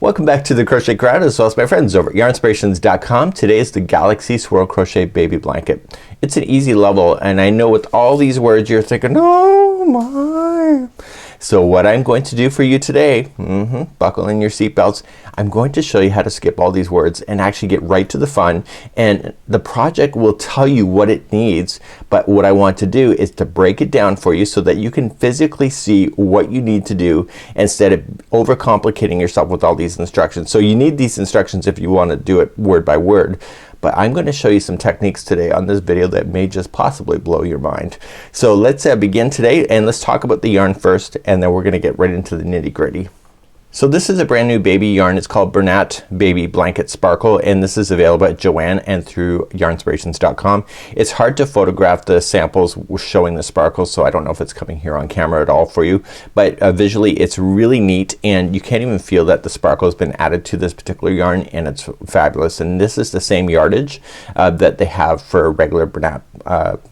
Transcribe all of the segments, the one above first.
Welcome back to the Crochet Crowd as well as my friends over at yarnspirations.com. Today is the Galaxy Swirl Crochet Baby Blanket. It's an easy level, and I know with all these words you're thinking, oh my. So what I'm going to do for you today, buckle in your seatbelts, I'm going to show you how to skip all these words and actually get right to the fun. And the project will tell you what it needs, but what I want to do is to break it down for you so that you can physically see what you need to do instead of overcomplicating yourself with all these instructions. So you need these instructions if you want to do it word by word. But I'm going to show you some techniques today on this video that may just possibly blow your mind. So let's begin today, and let's talk about the yarn first, and then we're gonna get right into the nitty-gritty. So this is a brand new baby yarn. It's called Bernat Baby Blanket Sparkle, and this is available at Joann and through yarnspirations.com. It's hard to photograph the samples showing the sparkles, so I don't know if it's coming here on camera at all for you, but visually it's really neat, and you can't even feel that the sparkle has been added to this particular yarn, and it's fabulous. And this is the same yardage that they have for a regular Bernat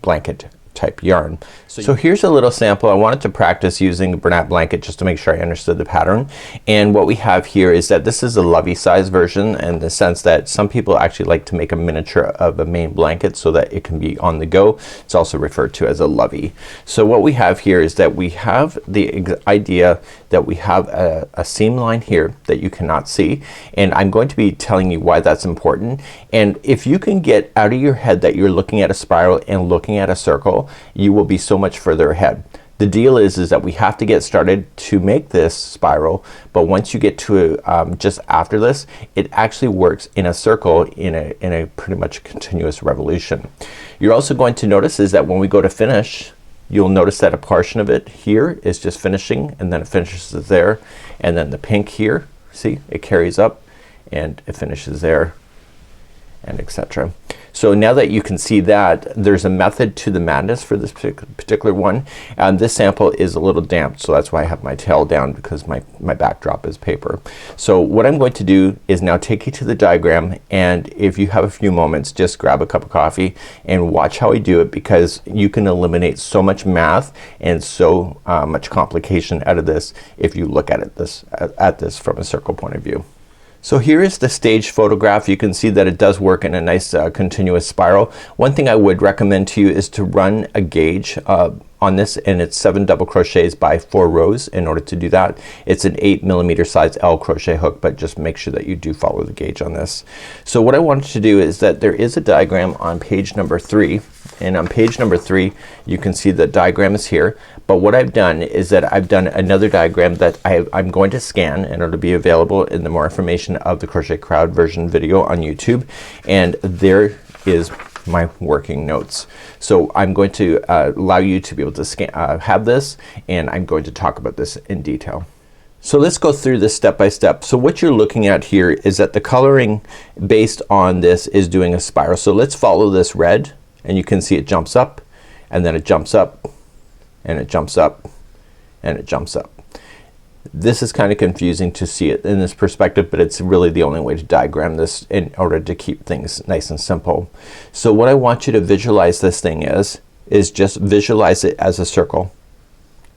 blanket type yarn. So here's a little sample. I wanted to practice using the Bernat blanket just to make sure I understood the pattern. And what we have here is that this is a lovey size version, in the sense that some people actually like to make a miniature of a main blanket so that it can be on the go. It's also referred to as a lovey. So what we have here is that we have the idea that we have a seam line here that you cannot see, and I'm going to be telling you why that's important. And if you can get out of your head that you're looking at a spiral and looking at a circle, you will be so much further ahead. The deal is that we have to get started to make this spiral, but once you get to just after this, it actually works in a circle in a pretty much continuous revolution. You're also going to notice is that when we go to finish, you'll notice that a portion of it here is just finishing, and then it finishes there, and then the pink here, see, it carries up and it finishes there, and etc. So now that you can see that, there's a method to the madness for this particular one. This sample is a little damp, so that's why I have my tail down, because my backdrop is paper. So what I'm going to do is now take you to the diagram, and if you have a few moments, just grab a cup of coffee and watch how I do it, because you can eliminate so much math and so much complication out of this if you look at it at this from a circle point of view. So here is the staged photograph. You can see that it does work in a nice continuous spiral. One thing I would recommend to you is to run a gauge on this, and it's 7 double crochets by 4 rows in order to do that. It's an 8mm size L crochet hook, but just make sure that you do follow the gauge on this. So what I wanted to do is that there is a diagram on page number 3, and on page number 3 you can see the diagram is here, but what I've done is that I've done another diagram that I'm going to scan, and it'll be available in the more information of the Crochet Crowd version video on YouTube, and there is my working notes. So I'm going to allow you to be able to scan, have this, and I'm going to talk about this in detail. So let's go through this step by step. So what you're looking at here is that the coloring based on this is doing a spiral. So let's follow this red, and you can see it jumps up, and then it jumps up, and it jumps up, and it jumps up. This is kind of confusing to see it in this perspective, but it's really the only way to diagram this in order to keep things nice and simple. So what I want you to visualize this thing is just visualize it as a circle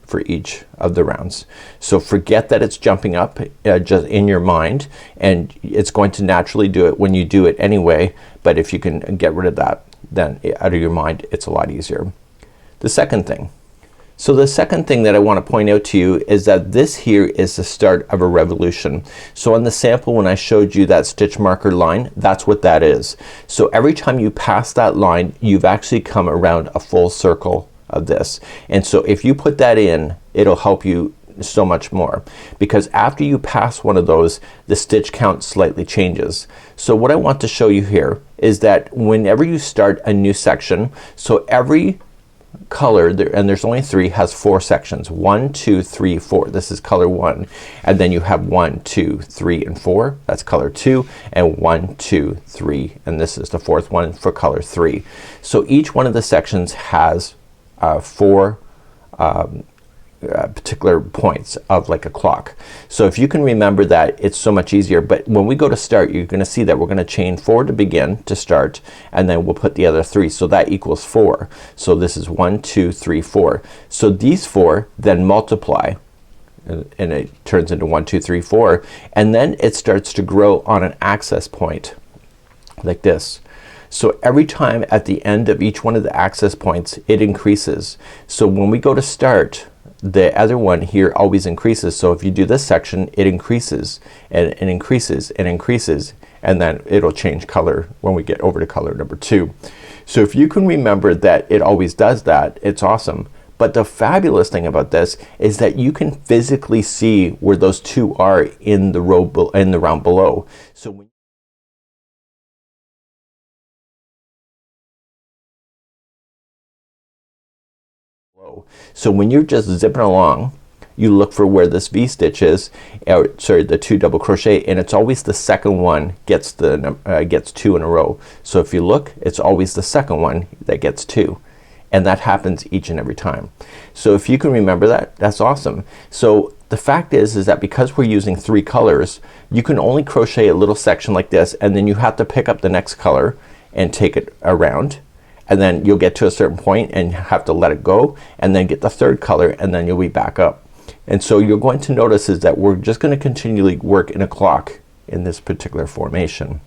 for each of the rounds. So forget that it's jumping up just in your mind, and it's going to naturally do it when you do it anyway, but if you can get rid of that, then out of your mind, it's a lot easier. The second thing. So the second thing that I want to point out to you is that this here is the start of a revolution. So on the sample when I showed you that stitch marker line, that's what that is. So every time you pass that line, you've actually come around a full circle of this. And so if you put that in, it'll help you so much more, because after you pass one of those, the stitch count slightly changes. So what I want to show you here is that whenever you start a new section, so every color there, and there's only 3, has 4 sections. 1, 2, 3, 4. This is color 1, and then you have 1, 2, 3, and 4. That's color 2, and 1, 2, 3, and this is the 4th one for color 3. So each one of the sections has 4 particular points of like a clock. So if you can remember that, it's so much easier. But when we go to start, you're gonna see that we're gonna chain 4 to begin to start, and then we'll put the other 3, so that equals 4. So this is 1, 2, 3, 4. So these 4 then multiply and it turns into 1 2 3 4, and then it starts to grow on an access point like this. So every time at the end of each one of the access points it increases. So when we go to start, the other one here always increases. So if you do this section, it increases and increases and increases, and then it'll change color when we get over to color number 2. So if you can remember that it always does that, it's awesome. But the fabulous thing about this is that you can physically see where those two are in the row in the round below. So when you're just zipping along, you look for where this V-stitch is, or sorry, the 2 double crochet, and it's always the second one gets the gets 2 in a row. So if you look, it's always the second one that gets 2, and that happens each and every time. So if you can remember that, that's awesome. So the fact is that because we're using 3 colors, you can only crochet a little section like this, and then you have to pick up the next color and take it around, and then you'll get to a certain point and have to let it go, and then get the third color, and then you'll be back up. And so you're going to notice is that we're just gonna continually work in a clock in this particular formation.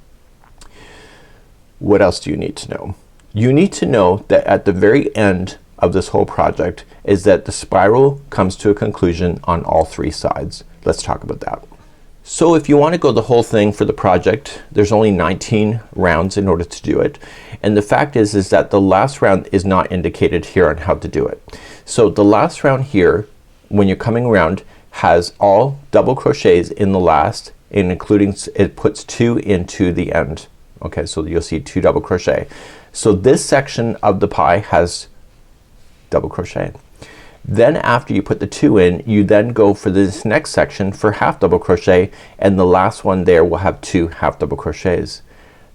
What else do you need to know? You need to know that at the very end of this whole project is that the spiral comes to a conclusion on all 3 sides. Let's talk about that. So if you want to go the whole thing for the project, there's only 19 rounds in order to do it, and the fact is that the last round is not indicated here on how to do it. So the last round here, when you're coming around, has all double crochets in the last, and including it puts 2 into the end. Okay, so you'll see 2 double crochet. So this section of the pie has double crochet. Then after you put the 2 in, you then go for this next section for half double crochet, and the last one there will have 2 half double crochets.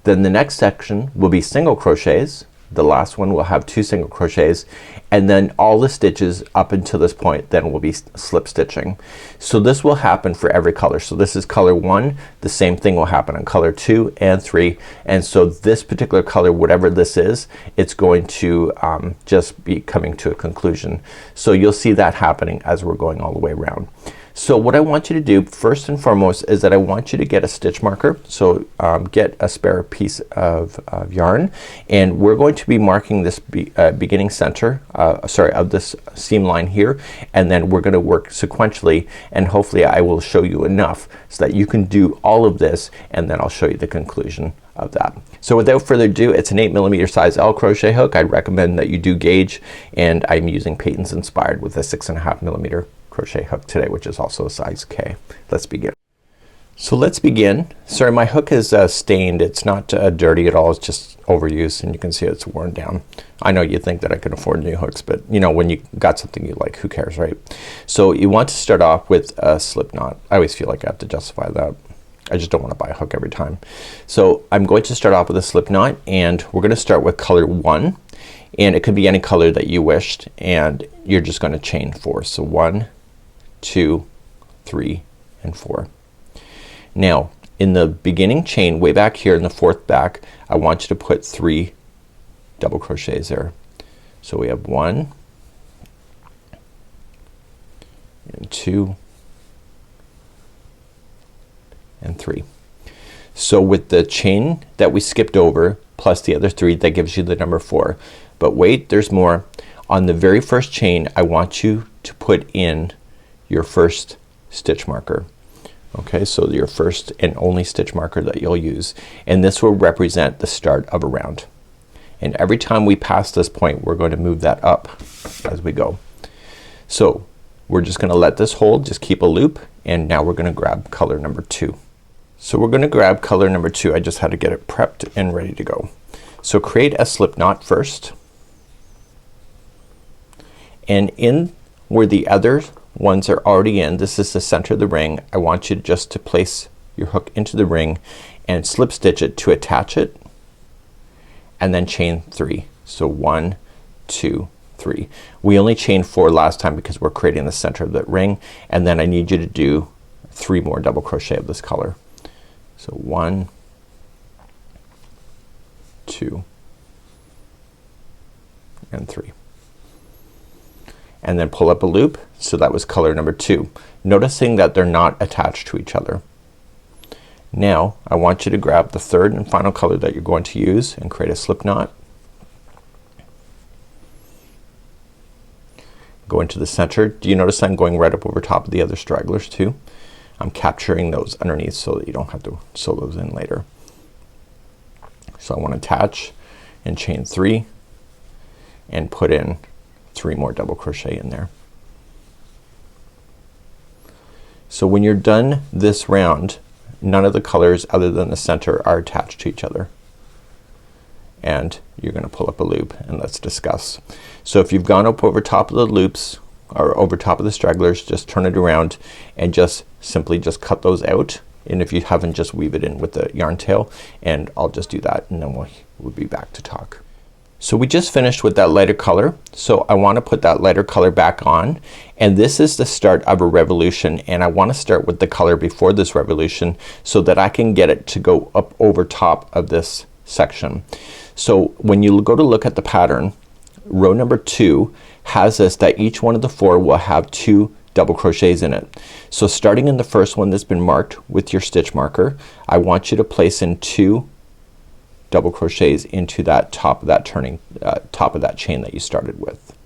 Then the next section will be single crochets. The last one will have 2 single crochets, and then all the stitches up until this point then will be slip stitching. So this will happen for every color. So this is color 1, the same thing will happen on color 2 and 3, and so this particular color, whatever this is, it's going to just be coming to a conclusion. So you'll see that happening as we're going all the way around. So what I want you to do first and foremost is that I want you to get a stitch marker. So get a spare piece of yarn, and we're going to be marking this beginning center of this seam line here, and then we're gonna work sequentially, and hopefully I will show you enough so that you can do all of this, and then I'll show you the conclusion of that. So without further ado, it's an 8mm size L crochet hook. I'd recommend that you do gauge, and I'm using Peyton's Inspired with a 6.5mm crochet hook today, which is also a size K. Let's begin. So let's begin. Sorry, my hook is stained. It's not dirty at all. It's just overused, and you can see it's worn down. I know you think that I can afford new hooks, but you know, when you got something you like, who cares, right? So you want to start off with a slip knot. I always feel like I have to justify that. I just don't want to buy a hook every time. So I'm going to start off with a slip knot, and we're gonna start with color 1, and it could be any color that you wished, and you're just gonna chain 4. So 1 2 3 and 4. Now in the beginning chain way back here in the 4th back, I want you to put 3 double crochets there. So we have 1 and 2 and 3. So with the chain that we skipped over plus the other 3, that gives you the number 4. But wait, there's more. On the very first chain I want you to put in your first stitch marker. Okay, so your first and only stitch marker that you'll use, and this will represent the start of a round, and every time we pass this point we're going to move that up as we go. So we're just gonna let this hold, just keep a loop, and now we're gonna grab color number 2. So we're gonna grab color number 2. I just had to get it prepped and ready to go. So create a slip knot first, and in where the other ones are already in, this is the center of the ring, I want you just to place your hook into the ring and slip stitch it to attach it, and then chain 3. So 1 2 3. We only chained 4 last time because we're creating the center of that ring, and then I need you to do 3 more double crochet of this color. So 1 2 and 3. and then pull up a loop. So that was color number 2. Noticing that they're not attached to each other. Now I want you to grab the third and final color that you're going to use and create a slip knot. Go into the center. Do you notice I'm going right up over top of the other stragglers too? I'm capturing those underneath so that you don't have to sew those in later. So I want to attach and chain 3 and put in 3 more double crochet in there. So when you're done this round, none of the colors other than the center are attached to each other. And you're gonna pull up a loop and let's discuss. So if you've gone up over top of the loops or over top of the stragglers, just turn it around and just simply just cut those out. And if you haven't, just weave it in with the yarn tail, and I'll just do that and then we'll be back to talk. So we just finished with that lighter color. So I want to put that lighter color back on, and this is the start of a revolution, and I want to start with the color before this revolution so that I can get it to go up over top of this section. So when you go to look at the pattern, row number 2 has this that each one of the 4 will have 2 double crochets in it. So starting in the first one that's been marked with your stitch marker, I want you to place in 2 double crochets into that top of that turning top of that chain that you started with.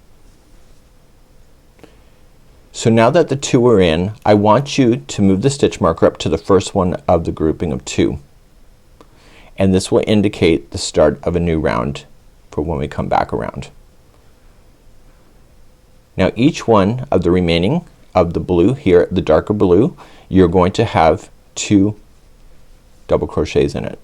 So now that the 2 are in, I want you to move the stitch marker up to the first one of the grouping of 2, and this will indicate the start of a new round for when we come back around. Now each one of the remaining of the blue here, the darker blue, you're going to have 2 double crochets in it.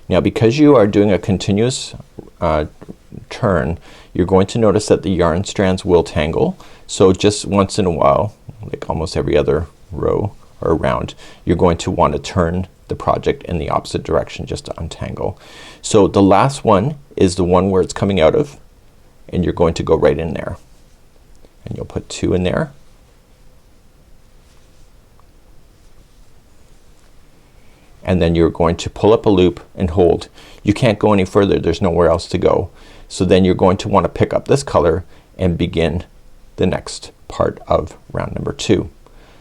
Now because you are doing a continuous turn, you're going to notice that the yarn strands will tangle. So just once in a while, like almost every other row or round, you're going to want to turn the project in the opposite direction just to untangle. So the last one is the one where it's coming out of, and you're going to go right in there, and you'll put 2 in there. And then you're going to pull up a loop and hold. You can't go any further, there's nowhere else to go. So then you're going to want to pick up this color and begin the next part of round number 2.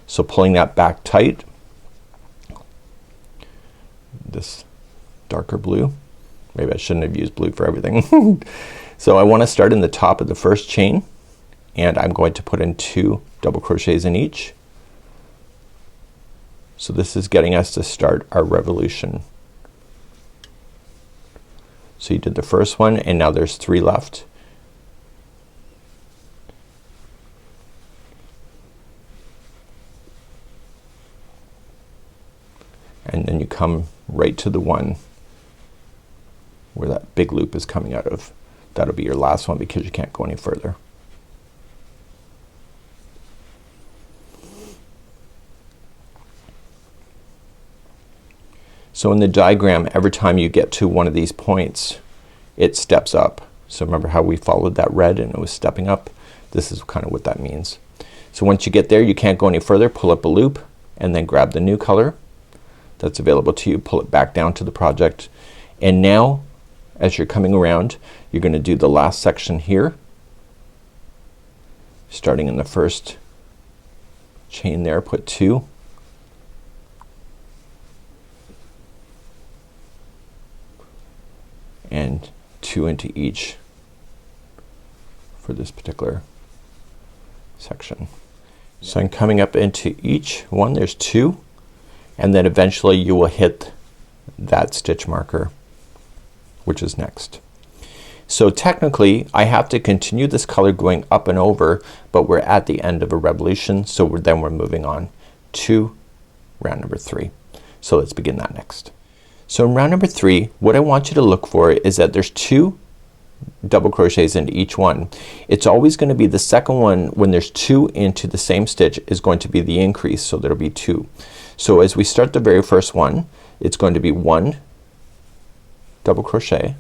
So pulling that back tight, this darker blue, maybe I shouldn't have used blue for everything. So I want to start in the top of the first chain, and I'm going to put in 2 double crochets in each. So this is getting us to start our revolution. So you did the first one, and now there's 3 left. And then you come right to the one where that big loop is coming out of. That'll be your last one because you can't go any further. So in the diagram, every time you get to one of these points, it steps up. So remember how we followed that red and it was stepping up? This is kind of what that means. So once you get there, you can't go any further. Pull up a loop and then grab the new color that's available to you. Pull it back down to the project. And now as you're coming around, you're gonna do the last section here, starting in the first chain there, put 2. And 2 into each for this particular section. So I'm coming up into each one, there's 2, and then eventually you will hit that stitch marker, which is next. So technically I have to continue this color going up and over, but we're at the end of a revolution, so then we're moving on to round number 3. So let's begin that next. So in round number 3, what I want you to look for is that there's 2 double crochets into each one. It's always going to be the second one when there's 2 into the same stitch is going to be the increase, so there'll be 2. So as we start the very first one, it's going to be 1 double crochet,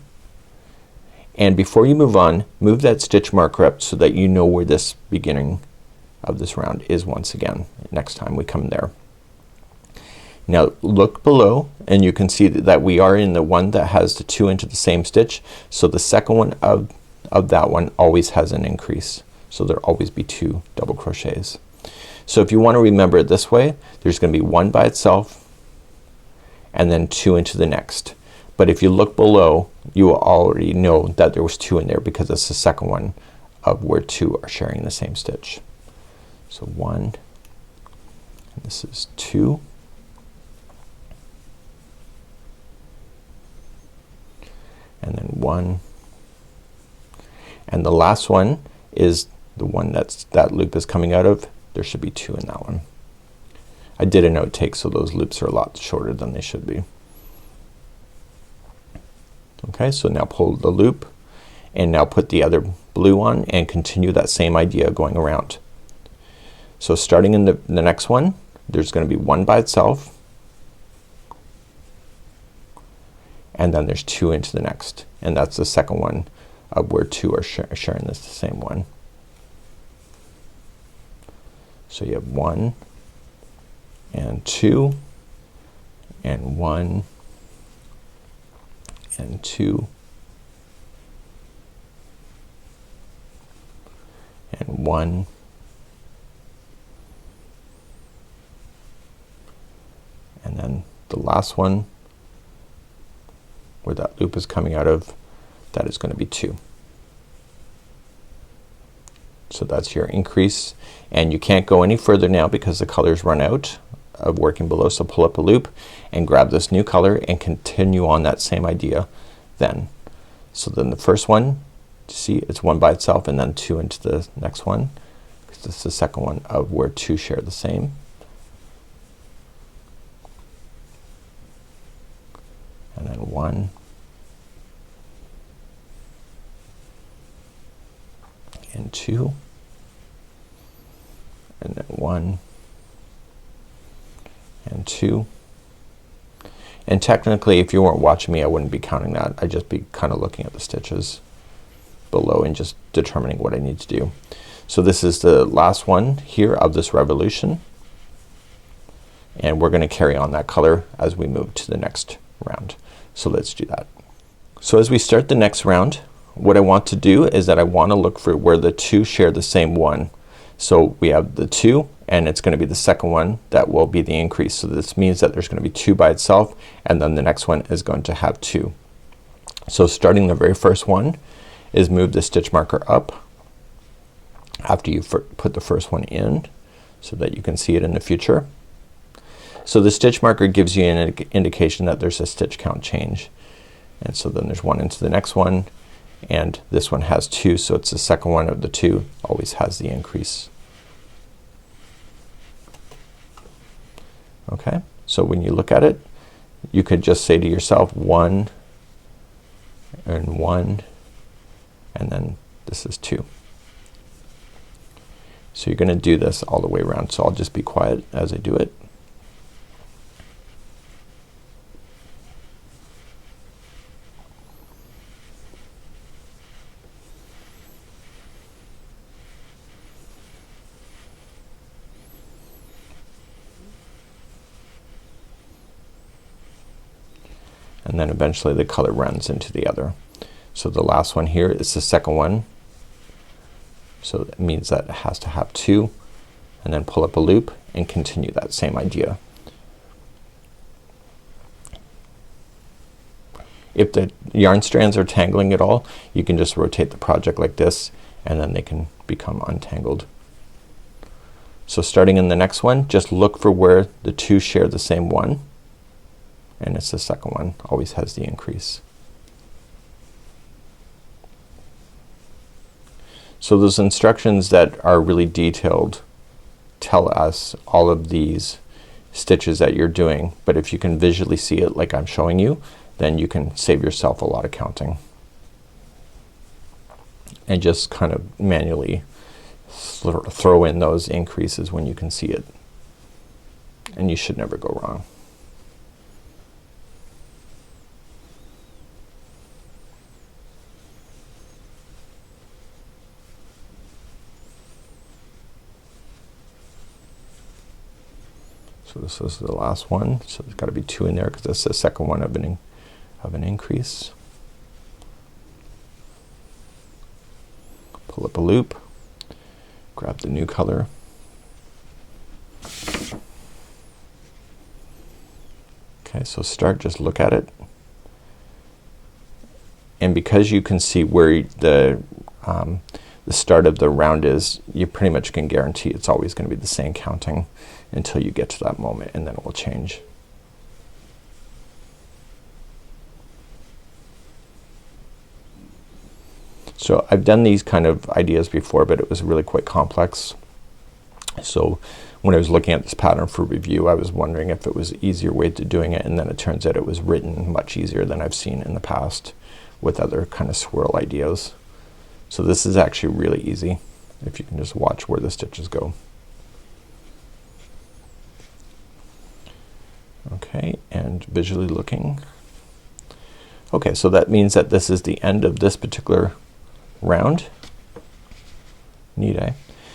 and before you move on, move that stitch marker up so that you know where this beginning of this round is once again next time we come there. Now look below and you can see that we are in the one that has the 2 into the same stitch. So the second one of that one always has an increase. So there'll always be 2 double crochets. So if you want to remember it this way, there's gonna be 1 by itself and then 2 into the next. But if you look below, you will already know that there was 2 in there because it's the second one of where 2 are sharing the same stitch. So 1, and this is 2, and then 1, and the last one is the one that loop is coming out of. There should be 2 in that one. I did a note take, so those loops are a lot shorter than they should be. Okay, so now pull the loop and now put the other blue on and continue that same idea going around. So starting in the next one, there's gonna be 1 by itself, and then there's 2 into the next, and that's the second one of where 2 are sharing this the same one. So you have 1 and 2 and 1 and 2 and 1 and then the last one where that loop is coming out of, that is going to be 2. So that's your increase, and you can't go any further now because the colors run out of working below. So pull up a loop and grab this new color and continue on that same idea then. So then the first one, see, it's 1 by itself and then 2 into the next one, because this is the second one of where 2 share the same. And then 1 and 2 and then 1 and 2, and technically if you weren't watching me I wouldn't be counting that. I'd just be kind of looking at the stitches below and just determining what I need to do. So this is the last one here of this revolution, and we're gonna carry on that color as we move to the next round. So let's do that. So as we start the next round, what I want to do is that I want to look for where the 2 share the same one. So we have the 2 and it's gonna be the second one that will be the increase. So this means that there's gonna be 2 by itself and then the next one is going to have 2. So starting the very first one is move the stitch marker up after you put the first one in so that you can see it in the future. So the stitch marker gives you an indication that there's a stitch count change, and so then there's 1 into the next one, and this one has 2, so it's the second one of the 2 always has the increase. Okay, so when you look at it, you could just say to yourself 1 and 1, and then this is 2. So you're gonna do this all the way around, so I'll just be quiet as I do it. And then eventually the color runs into the other. So the last one here is the second one, so that means that it has to have 2, and then pull up a loop and continue that same idea. If the yarn strands are tangling at all, you can just rotate the project like this and then they can become untangled. So starting in the next one, just look for where the 2 share the same one, and it's the second one always has the increase. So those instructions that are really detailed tell us all of these stitches that you're doing, but if you can visually see it like I'm showing you, then you can save yourself a lot of counting and just kind of manually throw in those increases when you can see it, and you should never go wrong. So this is the last one, so there's got to be 2 in there because that's the second one of an increase. Pull up a loop, grab the new color, okay, so just look at it, and because you can see where the start of the round is, you pretty much can guarantee it's always going to be the same counting until you get to that moment, and then it will change. So I've done these kind of ideas before, but it was really quite complex. So when I was looking at this pattern for review, I was wondering if it was an easier way to doing it, and then it turns out it was written much easier than I've seen in the past with other kind of swirl ideas. So this is actually really easy if you can just watch where the stitches go. Okay, and visually looking. Okay, so that means that this is the end of this particular round. Neat, eh?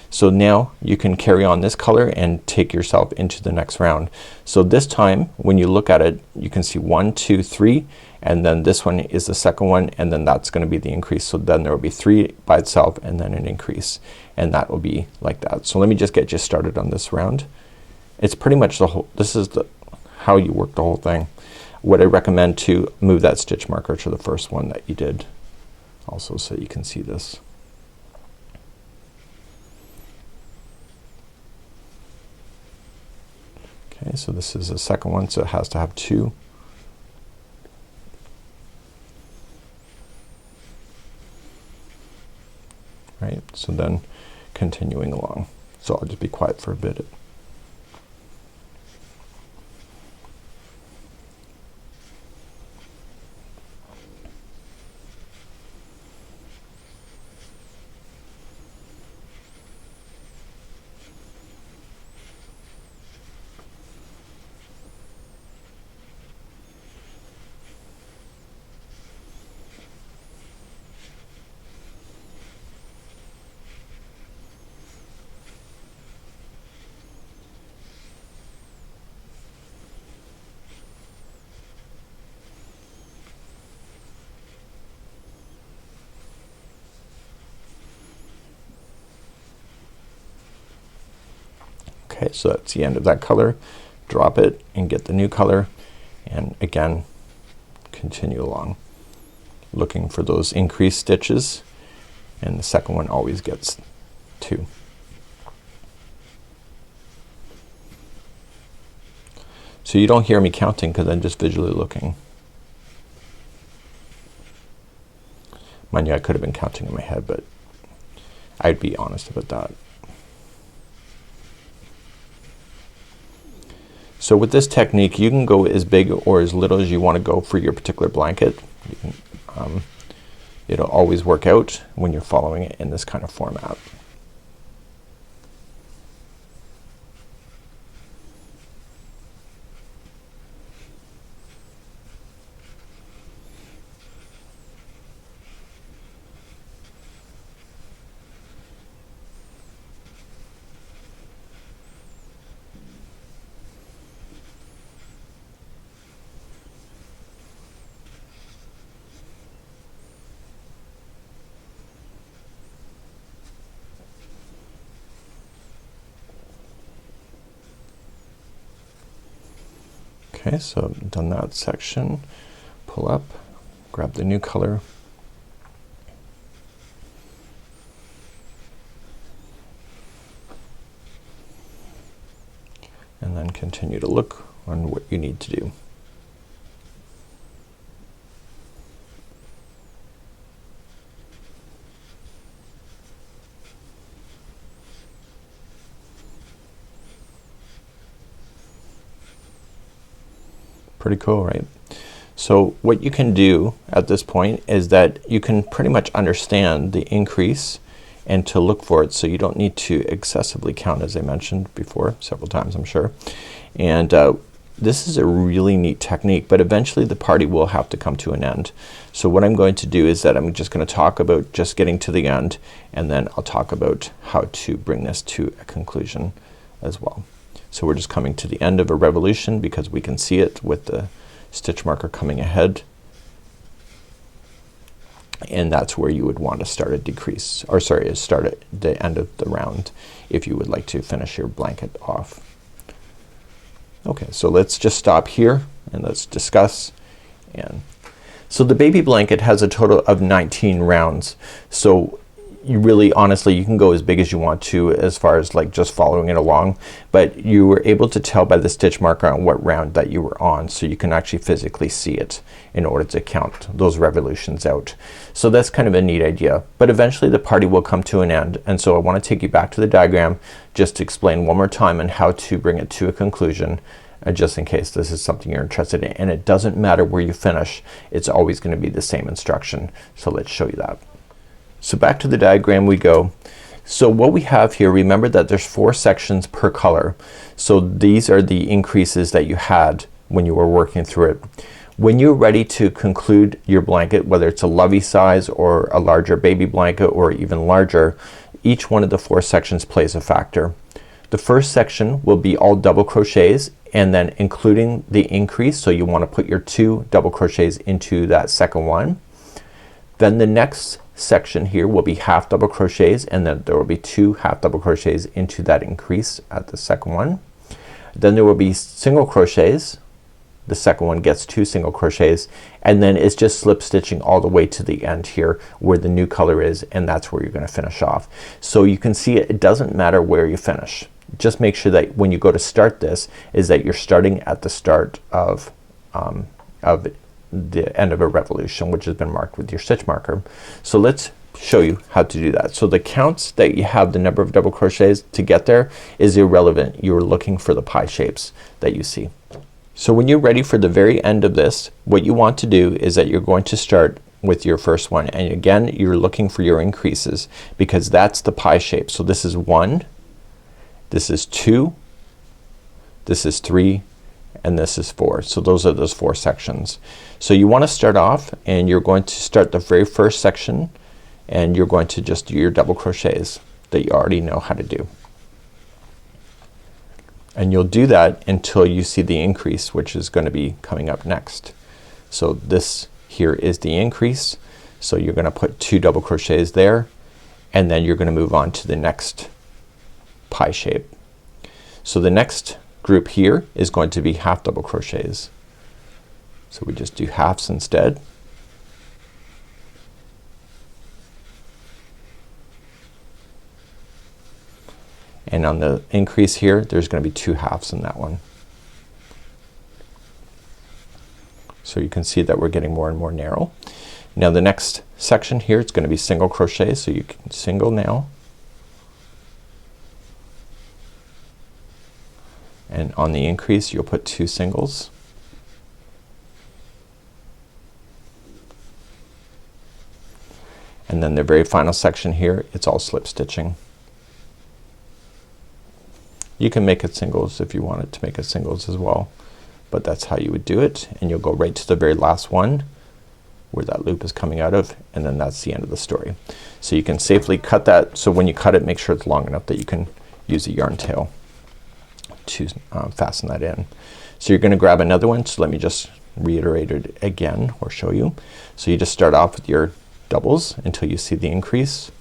So now you can carry on this color and take yourself into the next round. So this time when you look at it, you can see 1, 2, 3, and then this one is the second one, and then that's gonna be the increase. So then there will be 3 by itself and then an increase, and that will be like that. So let me just get you started on this round. It's pretty much the whole, this is how you work the whole thing. What I recommend to move that stitch marker to the first one that you did also, so you can see this. Okay, so this is the second one, so it has to have 2. Right, so then continuing along. So I'll just be quiet for a bit. Okay, so that's the end of that color. Drop it and get the new color, and again continue along looking for those increased stitches, and the second one always gets 2. So you don't hear me counting because I'm just visually looking. Mind you, I could have been counting in my head, but I'd be honest about that. So with this technique, you can go as big or as little as you want to go for your particular blanket. You can, it'll always work out when you're following it in this kind of format. Okay, so I've done that section. Pull up, grab the new color, and then continue to look on what you need to do. Pretty cool, right? So what you can do at this point is that you can pretty much understand the increase and to look for it, so you don't need to excessively count, as I mentioned before several times, I'm sure. And this is a really neat technique, but eventually the party will have to come to an end. So what I'm going to do is that I'm just gonna talk about just getting to the end, and then I'll talk about how to bring this to a conclusion as well. So we're just coming to the end of a revolution because we can see it with the stitch marker coming ahead, and that's where you would want to start a decrease, or sorry, start at the end of the round if you would like to finish your blanket off. Okay, so let's just stop here and let's discuss. And so the baby blanket has a total of 19 rounds. So you really honestly you can go as big as you want to as far as like just following it along, but you were able to tell by the stitch marker on what round that you were on, so you can actually physically see it in order to count those revolutions out. So that's kind of a neat idea, but eventually the party will come to an end, and so I want to take you back to the diagram just to explain one more time on how to bring it to a conclusion, just in case this is something you're interested in. And it doesn't matter where you finish, it's always going to be the same instruction. So let's show you that. So back to the diagram we go. So what we have here, remember that there's 4 sections per color. So these are the increases that you had when you were working through it. When you're ready to conclude your blanket, whether it's a lovey size or a larger baby blanket or even larger, each one of the 4 sections plays a factor. The first section will be all double crochets, and then including the increase, so you want to put your 2 double crochets into that second one. Then the next section here will be half double crochets, and then there will be 2 half double crochets into that increase at the second one. Then there will be single crochets. The second one gets 2 single crochets, and then it's just slip stitching all the way to the end here where the new color is, and that's where you're gonna finish off. So you can see it doesn't matter where you finish. Just make sure that when you go to start this is that you're starting at the start of the end of a revolution, which has been marked with your stitch marker. So let's show you how to do that. So the counts that you have, the number of double crochets to get there, is irrelevant. You're looking for the pie shapes that you see. So when you're ready for the very end of this, what you want to do is that you're going to start with your first one, and again you're looking for your increases because that's the pie shape. So this is 1, this is 2, this is 3, and this is 4. So those are those 4 sections. So you want to start off, and you're going to start the very first section, and you're going to just do your double crochets that you already know how to do. And you'll do that until you see the increase, which is going to be coming up next. So this here is the increase. So you're gonna put 2 double crochets there, and then you're gonna move on to the next pie shape. So the next group here is going to be half double crochets. So we just do halves instead. And on the increase here, there's gonna be 2 halves in that one. So you can see that we're getting more and more narrow. Now the next section here, it's gonna be single crochet, so you can single now. And on the increase, you'll put 2 singles. And then the very final section here, it's all slip stitching. You can make it singles if you wanted to make it singles as well, but that's how you would do it. And you'll go right to the very last one where that loop is coming out of, and then that's the end of the story. So you can safely cut that. So when you cut it, make sure it's long enough that you can use a yarn tail to fasten that in. So you're gonna grab another one. So let me just reiterate it again or show you. So you just start off with your doubles until you see the increase.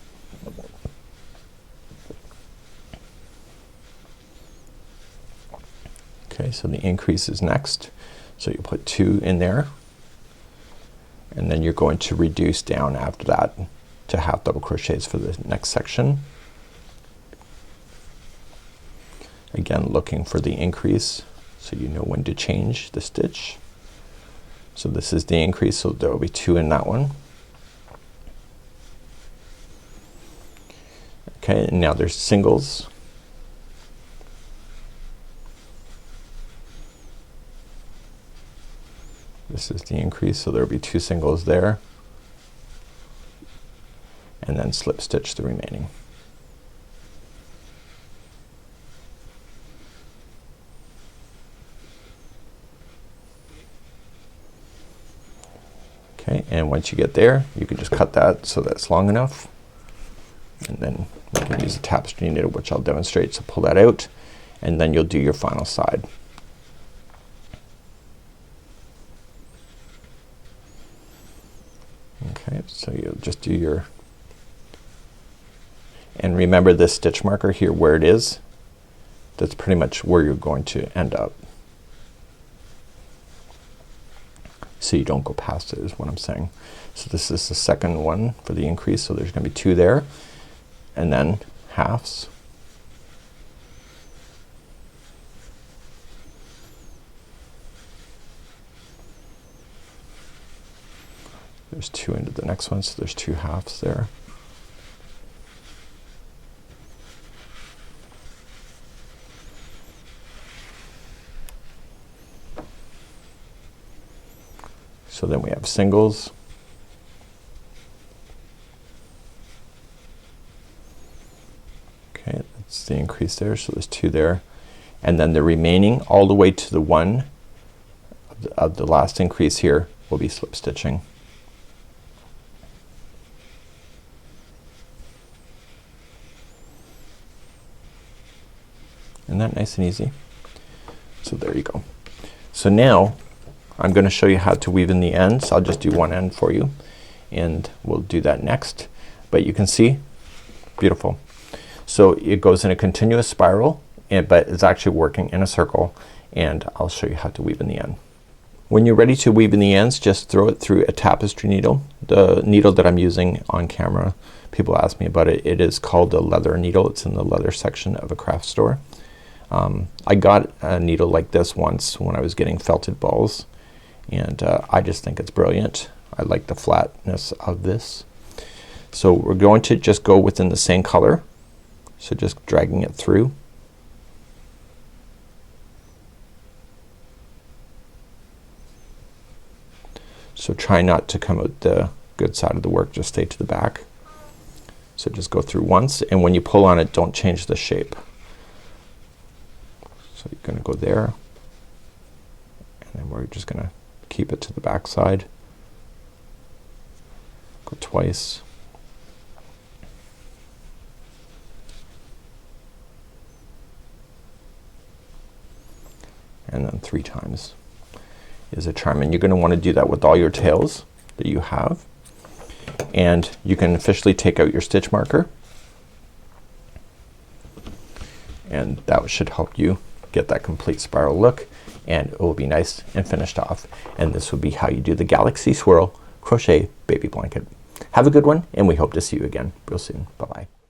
Okay, so the increase is next. So you put 2 in there, and then you're going to reduce down after that to half double crochets for the next section. Again, looking for the increase so you know when to change the stitch. So this is the increase, so there will be 2 in that one. Okay, and now there's singles. This is the increase, so there will be 2 singles there, and then slip stitch the remaining. Okay, and once you get there, you can just cut that so that's long enough, and then we can use a tapestry needle, which I'll demonstrate. So pull that out, and then you'll do your final side. Okay, so you'll just do your, and remember this stitch marker here where it is, that's pretty much where you're going to end up. So you don't go past it is what I'm saying. So this is the second one for the increase, so there's gonna be 2 there, and then halves. There's 2 into the next one, so there's 2 halves there. So then we have singles. Okay, that's the increase there, so there's 2 there, and then the remaining all the way to the 1 of the last increase here will be slip stitching. Isn't that nice and easy? So there you go. So now I'm gonna show you how to weave in the ends. I'll just do one end for you, and we'll do that next. But you can see, beautiful. So it goes in a continuous spiral, but it's actually working in a circle, and I'll show you how to weave in the end. When you're ready to weave in the ends, just throw it through a tapestry needle. The needle that I'm using on camera, people ask me about it. It is called a leather needle. It's in the leather section of a craft store. I got a needle like this once when I was getting felted balls, and I just think it's brilliant. I like the flatness of this. So we're going to just go within the same color, so just dragging it through. So try not to come out the good side of the work, just stay to the back. So just go through once, and when you pull on it, don't change the shape. So you're gonna go there, and then we're just gonna keep it to the back side. Go twice. And then 3 times is a charm, and you're gonna want to do that with all your tails that you have. And you can officially take out your stitch marker, and that should help you get that complete spiral look, and it will be nice and finished off. And this would be how you do the Galaxy Swirl Crochet Baby Blanket. Have a good one, and we hope to see you again real soon. Bye bye.